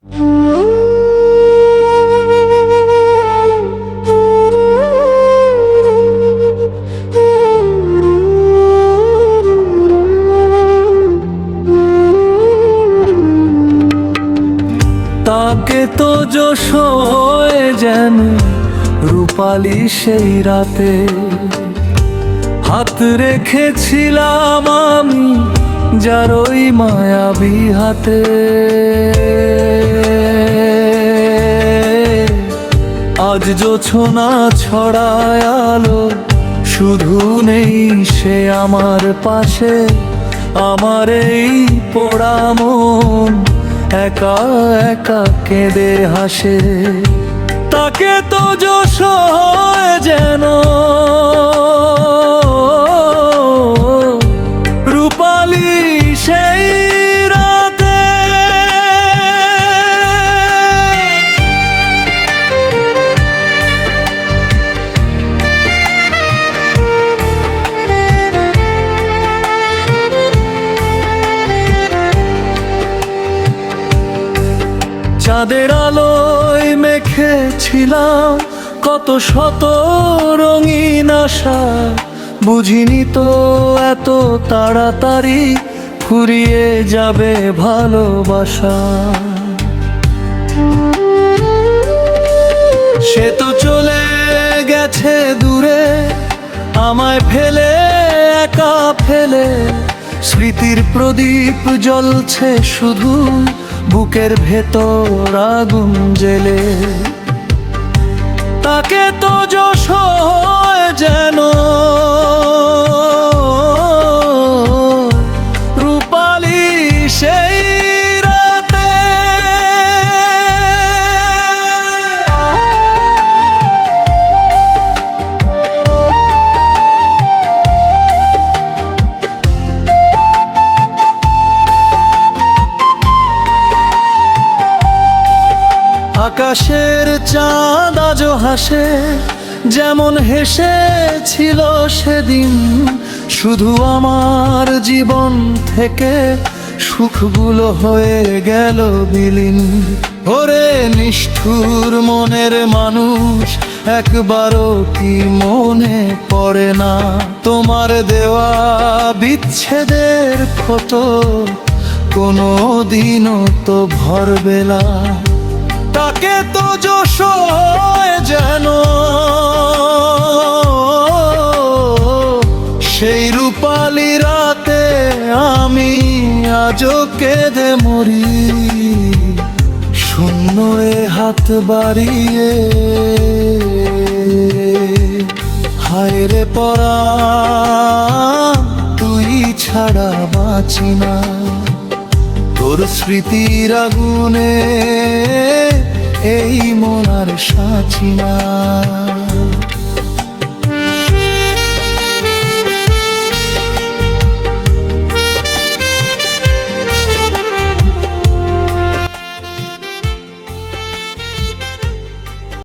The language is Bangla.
তাকে তো যশ হয়ে যেন রূপালী সেই রাতে হাত রেখেছিলাম আমি যার ওই মায়াবী হাতে। আজ জোছনা ছড়ায় আলো, শুধু নেই সে আমার পাশে। আমার এই পোড়া মন একা একা কেঁদে হাসে। তাকে তো যশ হয় যেন রূপালী সেই রাতে। চাঁদের আলোয় মেখেছিলাম কত শত রঙিন আশা, বুঝিনি তো এত তাড়াতাড়ি ফুরিয়ে যাবে ভালোবাসা। সে তো চলে গেছে দূরে, আমায় ফেলে একা ফেলে। স্মৃতির প্রদীপ জ্বলছে শুধু বুকের ভেতর আগুন জেলে। তাকে তো যশ হয় যেন রূপালী সেই রাতে। আকাশের চাঁদ আজও হাসে, যেমন হেসেছিল সেদিন। শুধু আমার জীবন থেকে সুখগুলো হয়ে গেল বিলীন। ওরে নিষ্ঠুর মনের মানুষ, একবারও কি মনে পড়ে না তোমার দেওয়া বিচ্ছেদের ক্ষত কোনো দিনও তো ভরবেলা। তাকে তো যশ হয় যেন সেই রূপালী রাতে। আমি আজও কেঁদে মরি শূন্য এ হাত বাড়িয়ে। হায় রে পরা তুই ছাড়া বাঁচি না, তোর স্মৃতির আগুনে এই মন আর সাঁচি না।